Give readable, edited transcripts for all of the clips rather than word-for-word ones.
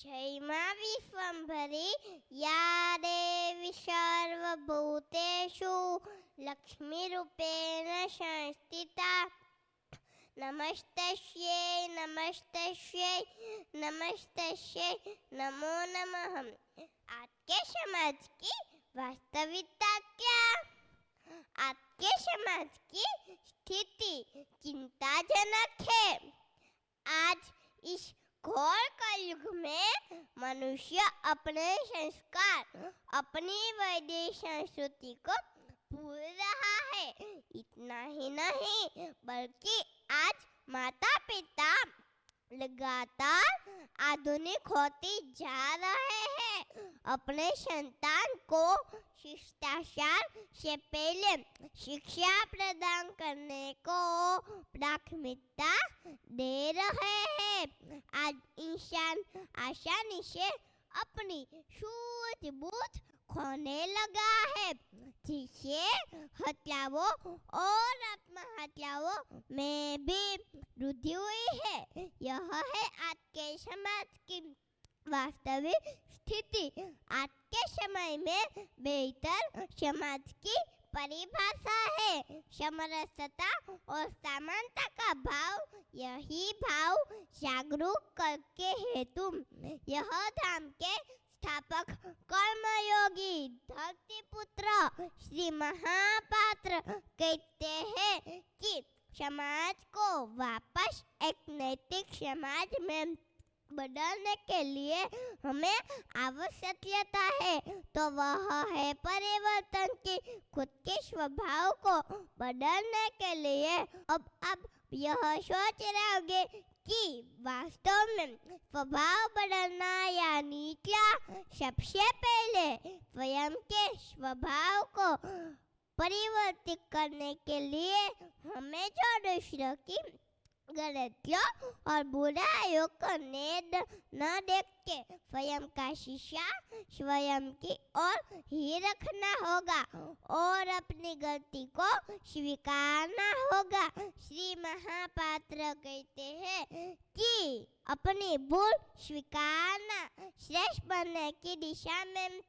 जयमा विश्वंभरी या देवी सर्वभूतेषु लक्ष्मीरूपेण संस्थिता नमस्तस्यै नमस्तस्यै नमस्तस्यै नमो नमः। आज के समाज की वास्तविकता क्या? आज के समाज की स्थिति चिंताजनक है। आज इस घोर कलयुग में मनुष्य अपने संस्कार, अपनी वैदिक संस्कृति को भूल रहा है। इतना ही नहीं बल्कि आज माता पिता लगातार आधुनिक होते जा रहे हैं। अपने संतान को शिष्टाचार से पहले शिक्षा प्रदान करने को प्राथमिकता दे रहे हैं। आज इंसान आसानी से अपनी सूझबूझ खोने लगा है, जिससे हत्याओं और आत्महत्याओं में भी वृद्धि हुई है। यह है आज के समाज की वास्तविक स्थिति। आज के समय में बेहतर समाज की परिभाषा है समरसता और समानता का भाव। यही भाव जागरूक करके हेतु यह धाम के स्थापक कर्मयोगी धरतीपुत्र श्री महापात्र कहते हैं कि समाज को वापस एक नैतिक समाज में बदलने के लिए हमें आवश्यकता है, तो वह है परिवर्तन की। खुद के स्वभाव को बदलने के लिए अब यह सोच रहे होंगे कि वास्तव में स्वभाव बदलना यानी क्या? सबसे पहले स्वयं के स्वभाव को परिवर्तित करने के लिए हमें जो दूसरों की गलतियों और बुराइयों को न देख के स्वयं का शीशा स्वयं की ओर ही रखना होगा और अपनी गलती को स्वीकारना होगा। श्री महापात्र कहते हैं कि अपनी भूल स्वीकारना श्रेष्ठ बनने की दिशा में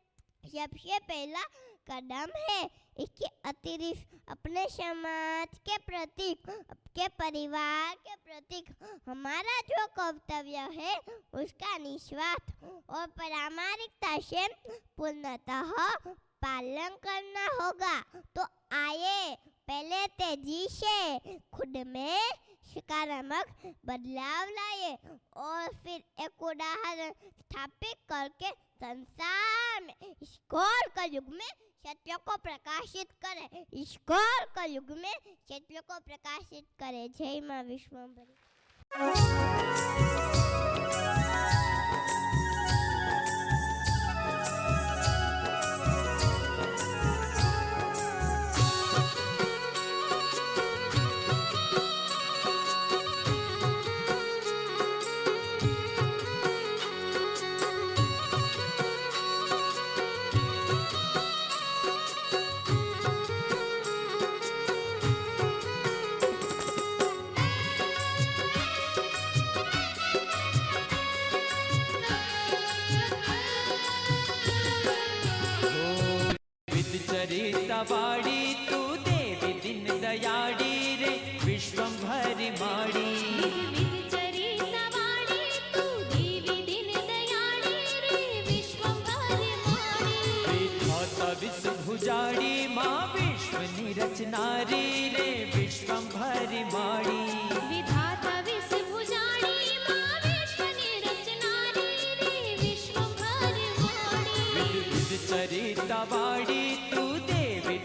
सबसे पहला कदम है। इसके अतिरिक्त अपने समाज के प्रति, के परिवार के प्रति हमारा जो कर्तव्य है उसका निस्वार्थ और प्रामाणिकता से पूर्णतः पालन करना होगा। तो आइए पहले तेजी से खुद में सकारात्मक बदलाव लाए और फिर एक उदाहरण स्थापित करके संसार में इस घोर कलयुग में सत्य को प्रकाशित करें। इस घोर कलयुग में सत्य को प्रकाशित करें। जय मां विश्वंभरी। चरितवाड़ी तू देवी दिन दयाड़ी रे विश्वंभरी माड़ी। चरितवाड़ी तू देवी दिन दयाड़ी रे विश्वंभरी माड़ी। विधाता विश्व भुजाड़ी माँ विश्व निरचनारी रे विश्वंभरी माड़ी। विधाता विश्व भुजाड़ी माँ विश्व निरचनारी रे विश्वंभरी माड़ी। विध चरितवाड़ी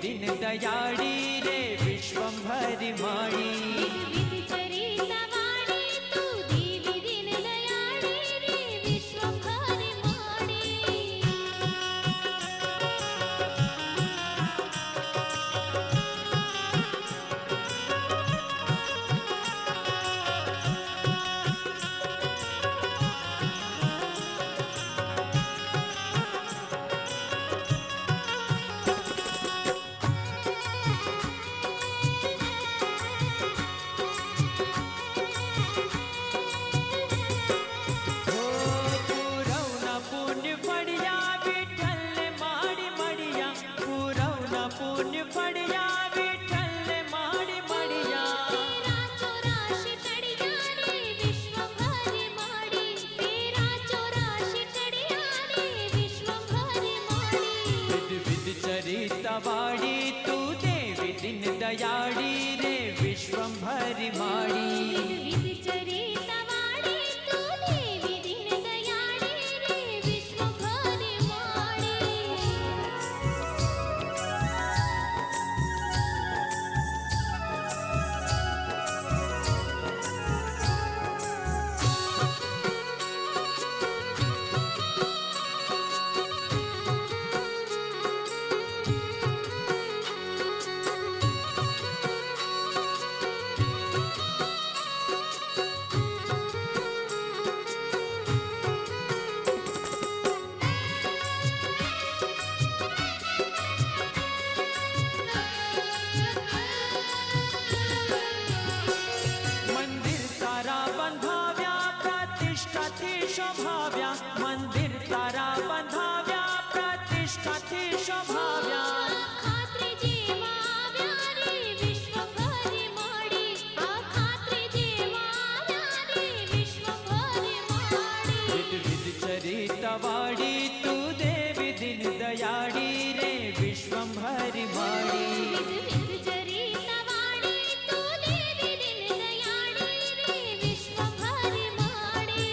दिन दयाड़ी रे विश्वंभरी माड़ी। चरितवाड़ी तू देवी दिन दयाड़ी रे विश्वंभरी माड़ी। दयाड़ी रे विश्वंभरी माड़ी। विधि चरितवाड़ी तू देवी दीन दयाड़ी रे विश्वंभरी माड़ी। मंदिर तारा बंधाव्या प्रतिष्ठा थी शोभाव्या। मंदिर तारा बंधाव्या प्रतिष्ठा थी शोभाव्या। खात्री जीवाव्या रे विश्वंभरी माड़ी। खात्री जीवाव्या रे विश्वंभरी माड़ी। विध विध चरितवाड़ी तू देवी दिन दयाड़ी रे विश्वंभरी माड़ी। विधि चरितवाड़ी तू देवी दीन दयाड़ी रे विश्वंभरी माड़ी।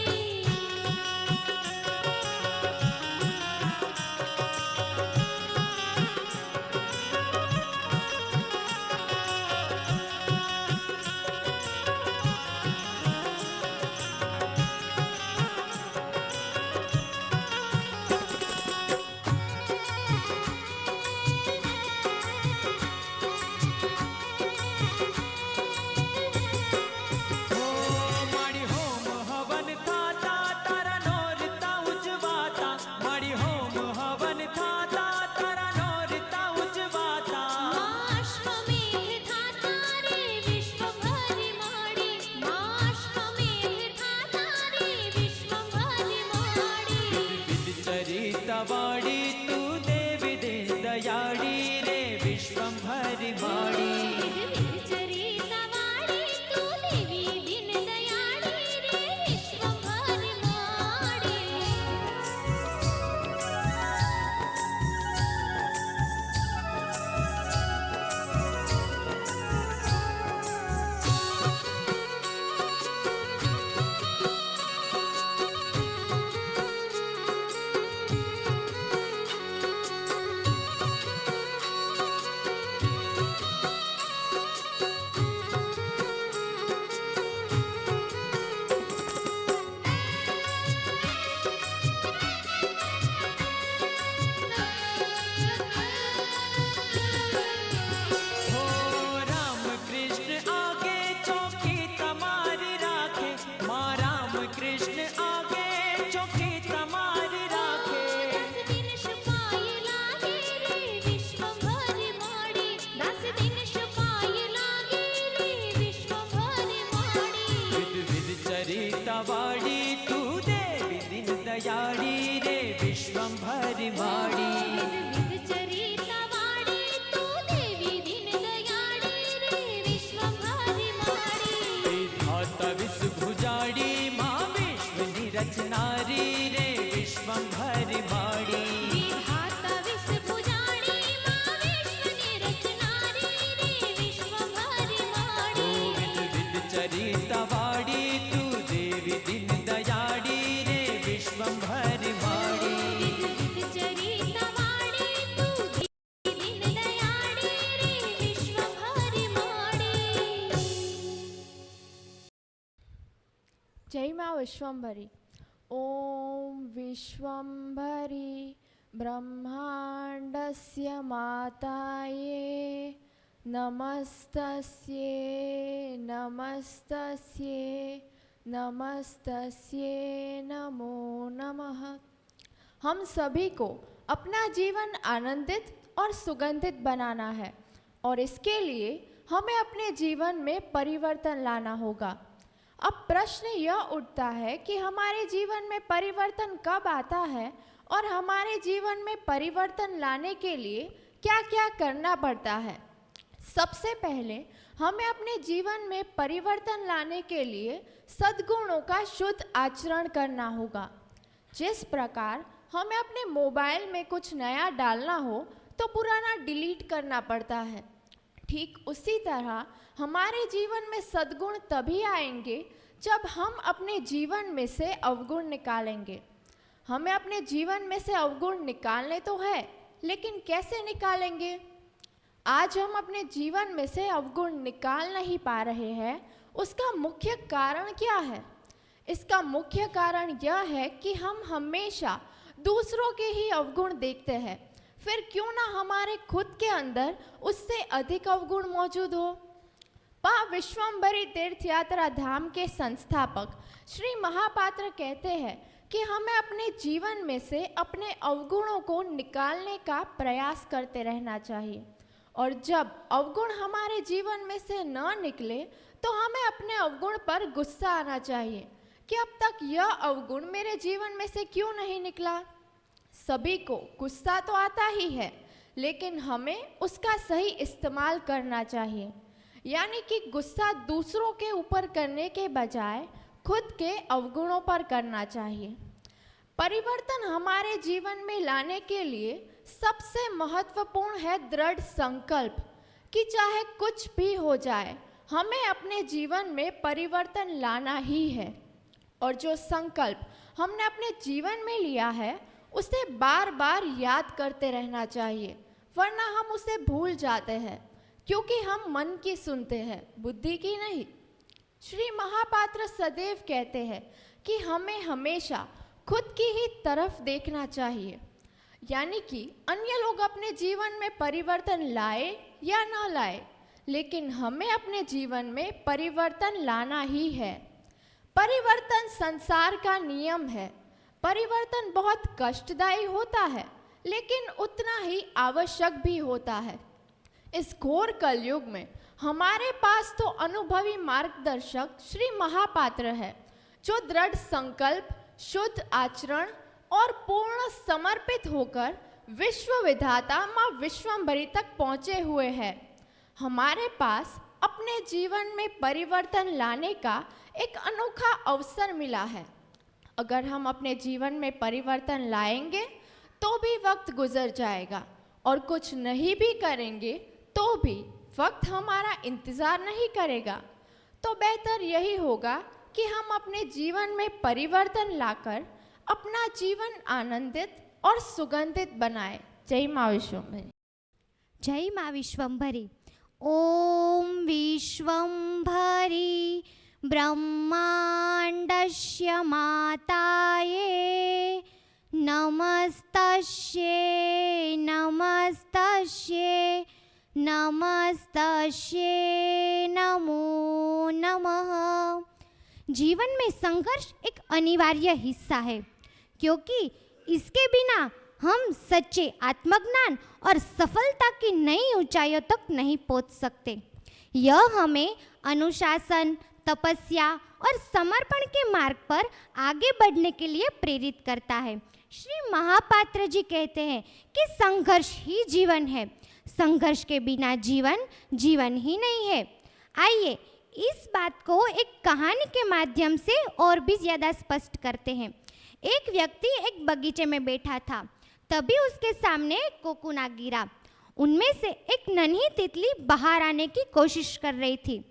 हो माड़ी होम हवन थाता तारा नोरता उजवाता। माड़ी होम हवन थाता तारा नोरता उजवाता। अश्वमेध थाता रे विश्वंभरी माड़ी। अश्वमेध थाता रे विश्वंभरी माड़ी। विध चरितवाड़ी तू देवी दिन दयाड़ी रे विश्वंभरी माड़ी। विधि चरितवाड़ी तू देवी दीन दयाड़ी रे विश्वंभरी माड़ी। हो राम कृष्ण आगे चौकी तमारी राखे। माँ राम कृष्ण आगे चौकी तमारी राखे। 10 दिन छुपाई लागे रे विश्वंभरी माड़ी। 10 दिन छुपाई लागे रे विश्वंभरी माड़ी। विध विध चरितवाड़ी तू देवी दिन दयाड़ी रे विश्वंभरी माड़ी। विधि चरितवाड़ी तू देवी दीन दयाड़ी रे विश्वंभरी माड़ी। विधाता विषभुजाड़ी माँ विश्व निरचनारी रे विश्वंभरी माड़ी। विधाता विषभुजाड़ी माँ विश्व निरचनारी रे विश्वंभरी माड़ी। विध विध चरितवाड़ी तू देवी दिन दयाड़ी रे विश्वंभरी माड़ी। विधि चरितवाड़ी तू देवी दीन दयाड़ी रे विश्वंभरी माड़ी। जय माँ विश्वंभरी। ओम विश्वंभरी ब्रह्मांडस्य माताये नमस्तस्ये नमस्तस्ये नमस्तस्ये नमो नमः। हम सभी को अपना जीवन आनंदित और सुगंधित बनाना है और इसके लिए हमें अपने जीवन में परिवर्तन लाना होगा। अब प्रश्न यह उठता है कि हमारे जीवन में परिवर्तन कब आता है और हमारे जीवन में परिवर्तन लाने के लिए क्या क्या करना पड़ता है। सबसे पहले हमें अपने जीवन में परिवर्तन लाने के लिए सद्गुणों का शुद्ध आचरण करना होगा। जिस प्रकार हमें अपने मोबाइल में कुछ नया डालना हो तो पुराना डिलीट करना पड़ता है, ठीक उसी तरह हमारे जीवन में सद्गुण तभी आएंगे जब हम अपने जीवन में से अवगुण निकालेंगे। हमें अपने जीवन में से अवगुण निकालने तो है, लेकिन कैसे निकालेंगे? आज हम अपने जीवन में से अवगुण निकाल नहीं पा रहे हैं। उसका मुख्य कारण क्या है? इसका मुख्य कारण यह है कि हम हमेशा दूसरों के ही अवगुण देखते हैं। फिर क्यों ना हमारे खुद के अंदर उससे अधिक अवगुण मौजूद हो। विश्वम्भरी तीर्थ यात्रा धाम के संस्थापक श्री महापात्र कहते हैं कि हमें अपने जीवन में से अपने अवगुणों को निकालने का प्रयास करते रहना चाहिए, और जब अवगुण हमारे जीवन में से न निकले तो हमें अपने अवगुण पर गुस्सा आना चाहिए कि अब तक यह अवगुण मेरे जीवन में से क्यों नहीं निकला। सभी को गुस्सा तो आता ही है, लेकिन हमें उसका सही इस्तेमाल करना चाहिए, यानी कि गुस्सा दूसरों के ऊपर करने के बजाय खुद के अवगुणों पर करना चाहिए। परिवर्तन हमारे जीवन में लाने के लिए सबसे महत्वपूर्ण है दृढ़ संकल्प कि चाहे कुछ भी हो जाए हमें अपने जीवन में परिवर्तन लाना ही है। और जो संकल्प हमने अपने जीवन में लिया है उसे बार बार याद करते रहना चाहिए, वरना हम उसे भूल जाते हैं, क्योंकि हम मन की सुनते हैं, बुद्धि की नहीं। श्री महापात्र सदैव कहते हैं कि हमें हमेशा खुद की ही तरफ देखना चाहिए, यानी कि अन्य लोग अपने जीवन में परिवर्तन लाए या ना लाए, लेकिन हमें अपने जीवन में परिवर्तन लाना ही है। परिवर्तन संसार का नियम है। परिवर्तन बहुत कष्टदायी होता है, लेकिन उतना ही आवश्यक भी होता है। इस घोर कलयुग में हमारे पास तो अनुभवी मार्गदर्शक श्री महापात्र है, जो दृढ़ संकल्प, शुद्ध आचरण और पूर्ण समर्पित होकर विश्व विधाता माँ विश्वम्भरी तक पहुँचे हुए हैं। हमारे पास अपने जीवन में परिवर्तन लाने का एक अनोखा अवसर मिला है। अगर हम अपने जीवन में परिवर्तन लाएंगे तो भी वक्त गुजर जाएगा, और कुछ नहीं भी करेंगे तो भी वक्त हमारा इंतज़ार नहीं करेगा। तो बेहतर यही होगा कि हम अपने जीवन में परिवर्तन लाकर अपना जीवन आनंदित और सुगंधित बनाएं। जय माँ विश्वम्भरी। जय माँ विश्वम्भरी। ओम विश्वम्भरी ब्रह्मांडस्य माताये नमस्तस्यै नमस्तस्यै नमस्तस्यै नमो नमः। जीवन में संघर्ष एक अनिवार्य हिस्सा है, क्योंकि इसके बिना हम सच्चे आत्मज्ञान और सफलता की नई ऊंचाइयों तक नहीं पहुंच सकते। यह हमें अनुशासन, तपस्या और समर्पण के मार्ग पर आगे बढ़ने के लिए प्रेरित करता है। श्री महापात्र जी कहते हैं कि संघर्ष ही जीवन है, संघर्ष के बिना जीवन जीवन ही नहीं है। आइए इस बात को एक कहानी के माध्यम से और भी ज़्यादा स्पष्ट करते हैं। एक व्यक्ति एक बगीचे में बैठा था, तभी उसके सामने एक कोकुना गिरा। उनमें से एक नन्ही तितली बाहर आने की कोशिश कर रही थी।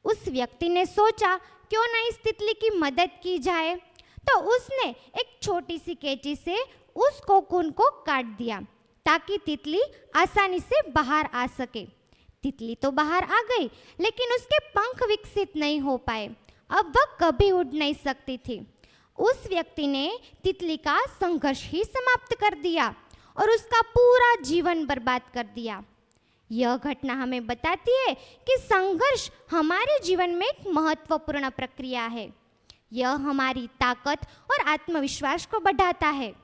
उस व्यक्ति ने सोचा क्यों ना इस तितली की मदद की जाए, तो उसने एक छोटी सी कैंची से उस कोकून को काट दिया ताकि तितली आसानी से बाहर आ सके। तितली तो बाहर आ गई, लेकिन उसके पंख विकसित नहीं हो पाए। अब वह कभी उड़ नहीं सकती थी। उस व्यक्ति ने तितली का संघर्ष ही समाप्त कर दिया और उसका पूरा जीवन बर्बाद कर दिया। यह घटना हमें बताती है कि संघर्ष हमारे जीवन में एक महत्वपूर्ण प्रक्रिया है। यह हमारी ताकत और आत्मविश्वास को बढ़ाता है।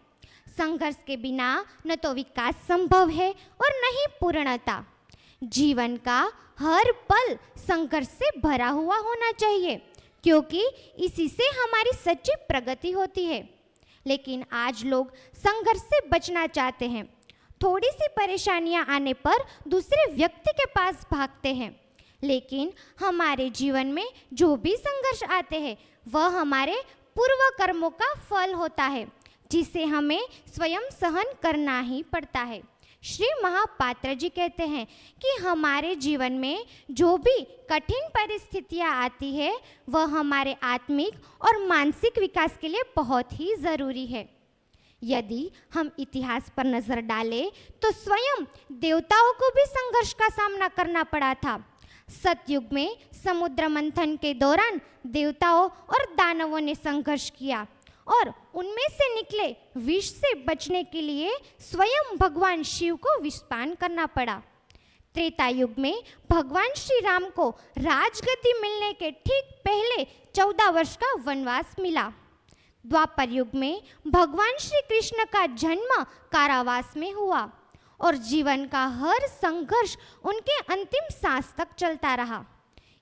संघर्ष के बिना न तो विकास संभव है और न ही पूर्णता। जीवन का हर पल संघर्ष से भरा हुआ होना चाहिए, क्योंकि इसी से हमारी सच्ची प्रगति होती है। लेकिन आज लोग संघर्ष से बचना चाहते हैं। थोड़ी सी परेशानियां आने पर दूसरे व्यक्ति के पास भागते हैं, लेकिन हमारे जीवन में जो भी संघर्ष आते हैं वह हमारे पूर्व कर्मों का फल होता है, जिसे हमें स्वयं सहन करना ही पड़ता है। श्री महापात्र जी कहते हैं कि हमारे जीवन में जो भी कठिन परिस्थितियाँ आती है वह हमारे आत्मिक और मानसिक विकास के लिए बहुत ही ज़रूरी है। यदि हम इतिहास पर नज़र डालें तो स्वयं देवताओं को भी संघर्ष का सामना करना पड़ा था। सतयुग में समुद्र मंथन के दौरान देवताओं और दानवों ने संघर्ष किया और उनमें से निकले विष से बचने के लिए स्वयं भगवान शिव को विषपान करना पड़ा। त्रेता युग में भगवान श्री राम को राजगद्दी मिलने के ठीक पहले 14 वर्ष का वनवास मिला। द्वापर युग में भगवान श्री कृष्ण का जन्म कारावास में हुआ और जीवन का हर संघर्ष उनके अंतिम सांस तक चलता रहा।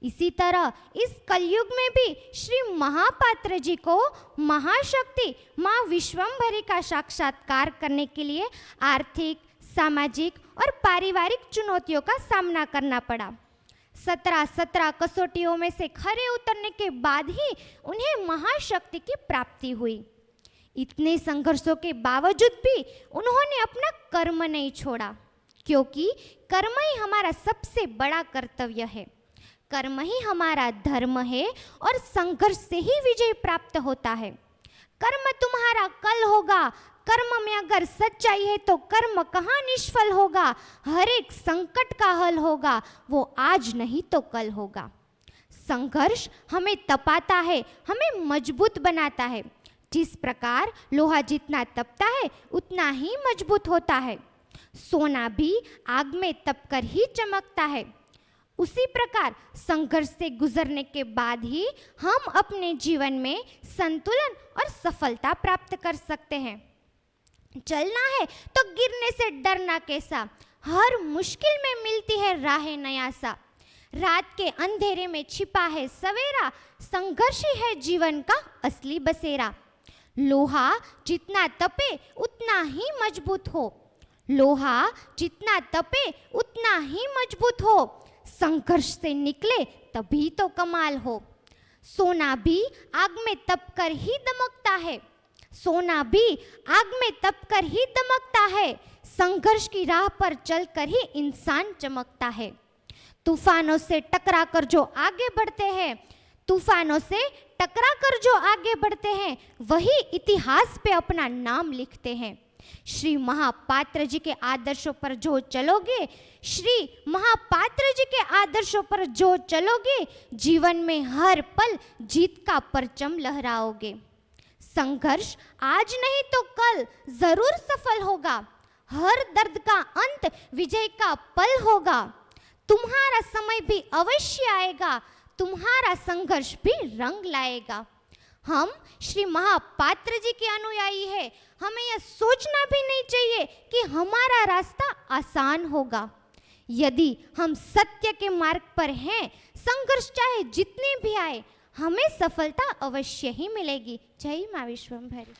इसी तरह इस कलयुग में भी श्री महापात्र जी को महाशक्ति माँ विश्वम्भरी का साक्षात्कार करने के लिए आर्थिक, सामाजिक और पारिवारिक चुनौतियों का सामना करना पड़ा। 17 कसौटियों में से खरे उतरने के बाद ही उन्हें महाशक्ति की प्राप्ति हुई। इतने संघर्षों के बावजूद भी उन्होंने अपना कर्म नहीं छोड़ा, क्योंकि कर्म ही हमारा सबसे बड़ा कर्तव्य है। कर्म ही हमारा धर्म है और संघर्ष से ही विजय प्राप्त होता है। कर्म तुम्हारा कल होगा। कर्म में अगर सच्चाई है तो कर्म कहाँ निष्फल होगा। हर एक संकट का हल होगा, वो आज नहीं तो कल होगा। संघर्ष हमें तपाता है, हमें मजबूत बनाता है। जिस प्रकार लोहा जितना तपता है उतना ही मजबूत होता है। सोना भी आग में तपकर ही चमकता है। उसी प्रकार संघर्ष से गुजरने के बाद ही हम अपने जीवन में संतुलन और सफलता प्राप्त कर सकते हैं। चलना है तो गिरने से डरना कैसा, हर मुश्किल में मिलती है राह नया सा। रात के अंधेरे में छिपा है सवेरा, संघर्ष ही है जीवन का असली बसेरा। लोहा जितना तपे उतना ही मजबूत हो। लोहा जितना तपे उतना ही मजबूत हो। संघर्ष से निकले तभी तो कमाल हो। सोना भी आग में तपकर ही दमकता है। सोना भी आग में तपकर ही दमकता है। संघर्ष की राह पर चलकर ही इंसान चमकता है। तूफानों से टकराकर जो आगे बढ़ते हैं, तूफानों से टकराकर जो आगे बढ़ते हैं, वही इतिहास पे अपना नाम लिखते हैं। श्री महापात्र जी के आदर्शों पर जो चलोगे, श्री महापात्र जी के आदर्शों पर जो चलोगे, जीवन में हर पल जीत का परचम लहराओगे। संघर्ष आज नहीं तो कल जरूर सफल होगा। हर दर्द का अंत विजय का पल होगा। तुम्हारा समय भी अवश्य आएगा, तुम्हारा संघर्ष भी रंग लाएगा। हम श्री महापात्र जी के अनुयायी हैं। हमें यह सोचना भी नहीं चाहिए कि हमारा रास्ता आसान होगा। यदि हम सत्य के मार्ग पर हैं, संघर्ष चाहे जितने भी आए, हमें सफलता अवश्य ही मिलेगी। जय माँ विश्वम्भरी।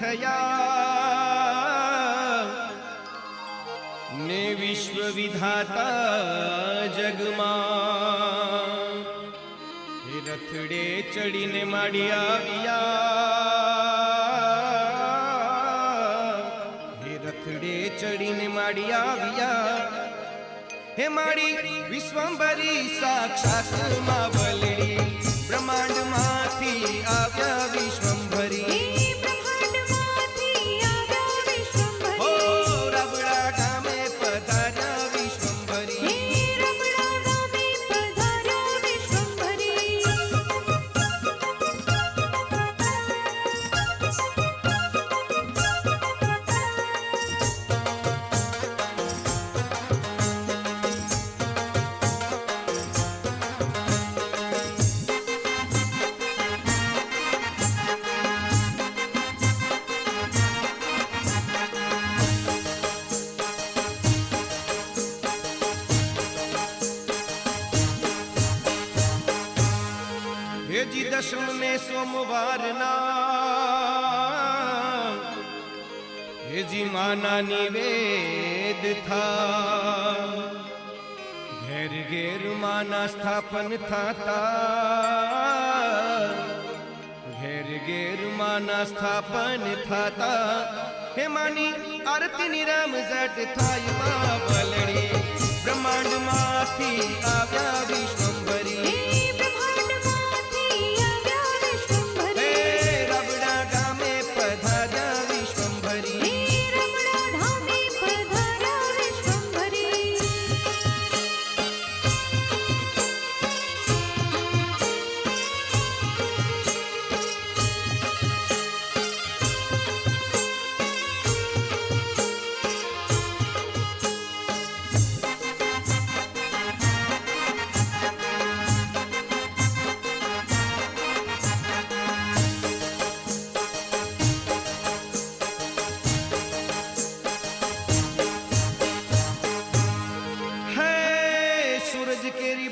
થયા ને વિશ્વ વિધાતા જગમાં હે રથડે ચડીને માડી આવ્યા હે રથડે ચડીને માડી આવ્યા હે માડી વિશ્વંભરી સાક્ષાત માં બલડી બ્રહ્માંડમાંથી આવ્યા વિશ્વંભરી હો રબડા ગામે પધાર્યા વિશ્વંભરી હેજી દશમ ને સોમવારના હેજી માના નિવેદ થા ઘેર ઘેર માના સ્થાપન થાતા ઘેર ઘેર માના સ્થાપન થાતા હે માની આરતી નિરામ જટ થાય મા બલડી બ્રહ્માંડમાંથી આવ્યા વિશ્વંભરી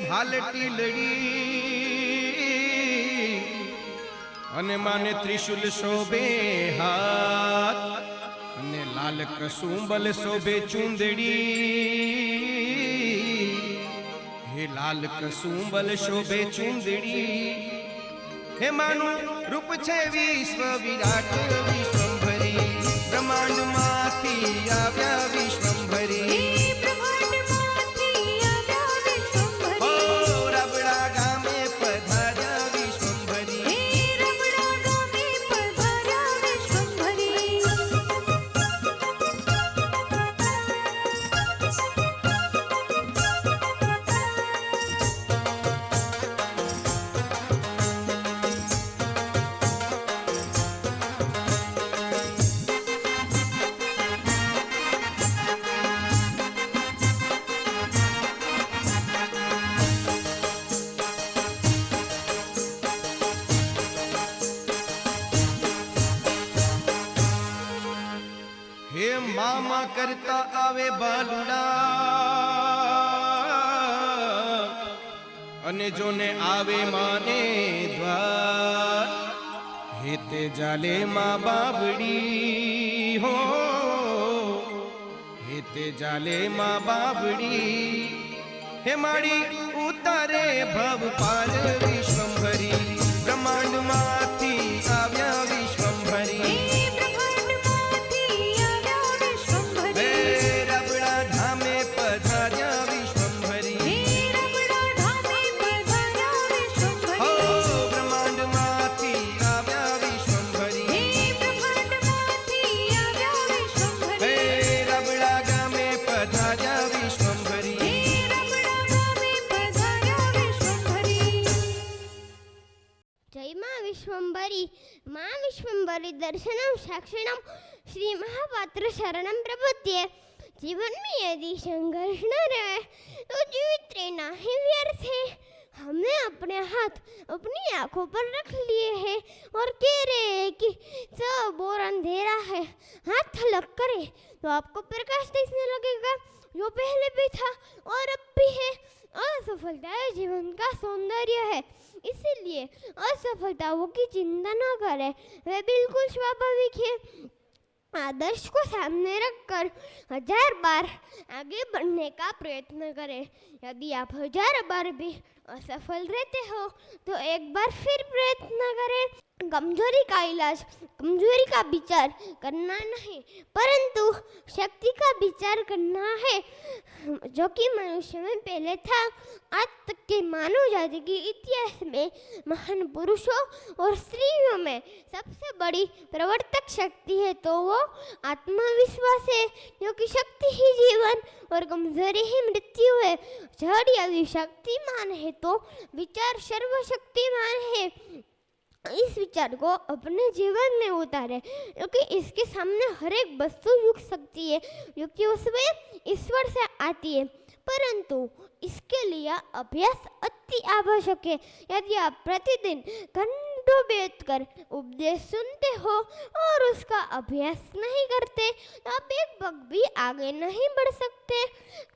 ભાલટી લડી અને માને ત્રિશુલ શોભે હાથ અને લાલ કસુંબલ શોભે ચુંદડી હે લાલ કસુંબલ શોભે ચુંદડી હે માનું રૂપ છે વિશ્વ વિરાટ વિશ્વંભરી બ્રહ્માંડમાંથી આવ્યા વિશ્વંભરી હે મામા કરતા આવે બાલુડા અને જોને આવે માને દ્વાર હે તે જાલે મા બાબડી હો હે તે જાલે મા બાબડી હે માડી ઉતારે ભવ પાર વિશ્વંભરી બ્રહ્માંડમાંથી આવ્યા વિશ્વંભરી विश्वंभरी मां विश्वंभरी दर्शनम साक्षिणम श्री महापात्र शरणम प्रपद्ये। जीवन में यदि संघर्ष न रहे तो जीवित रहना ही व्यर्थ है। हमने अपने हाथ अपनी आंखों पर रख लिए हैं और कह रहे हैं कि सब और अंधेरा है। हाथ अलग करें तो आपको प्रकाश दिखने लगेगा जो पहले भी था और अब भी है। असफलता जीवन का सौंदर्य है, इसीलिए असफलताओं की चिंता न करें, वे बिल्कुल स्वाभाविक है। आदर्श को सामने रखकर 1000 बार आगे बढ़ने का प्रयत्न करें। यदि आप 1000 बार भी असफल रहते हो तो एक बार फिर प्रयत्न करें। कमजोरी का इलाज कमजोरी का विचार करना नहीं, परंतु शक्ति का विचार करना है, जो कि मनुष्य में पहले था। आज तक के मानव जाति के इतिहास में महान पुरुषों और स्त्रियों में सबसे बड़ी प्रवर्तक शक्ति है तो वो आत्मविश्वास है, क्योंकि शक्ति ही जीवन और कमजोरी ही मृत्यु है। जड़ यदि शक्तिमान है तो विचार सर्वशक्तिमान है। इस विचार को अपने जीवन में उतारे, क्योंकि इसके सामने हर एक वस्तु झुक सकती है, क्योंकि उसमें ईश्वर से आती है, परंतु इसके लिए अभ्यास अति आवश्यक है। यदि आप प्रतिदिन घंटों बैठकर उपदेश सुनते हो और उसका अभ्यास नहीं करते तो आप एक पग भी आगे नहीं बढ़ सकते,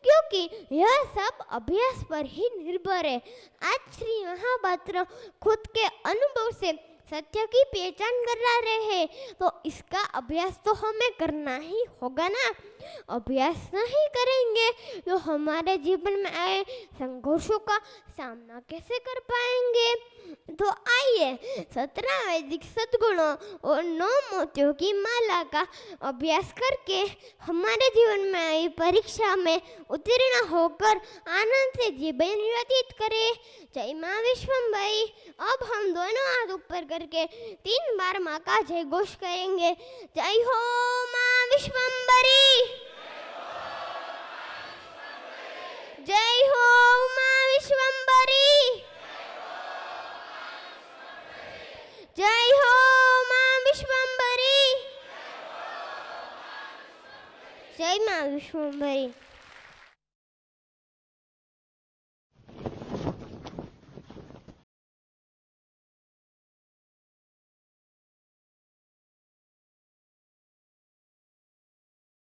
क्योंकि यह सब अभ्यास पर ही निर्भर है। आज श्री महापात्र खुद के अनुभव से सत्य की पहचान कर रहे हैं, तो इसका अभ्यास तो हमें करना ही होगा ना। अभ्यास नहीं करेंगे तो हमारे जीवन में आए संघर्षों का सामना कैसे कर पाएंगे। तो आइए 17 वैदिक सद्गुणों और 9 मोतियों की माला का अभ्यास करके हमारे जीवन में आई परीक्षा में उत्तीर्ण होकर आनंद से जीवन व्यतीत करें। जय माँ विश्वम्भरी। अब हम दोनों हाथ ऊपर करके 3 बार माँ का जय घोष करेंगे। जय हो माँ विश्वम्भरी, जय हो माँ विश्वम्भरी, जय हो माँ विश्वम्भरी, जय माँ विश्वम्भरी।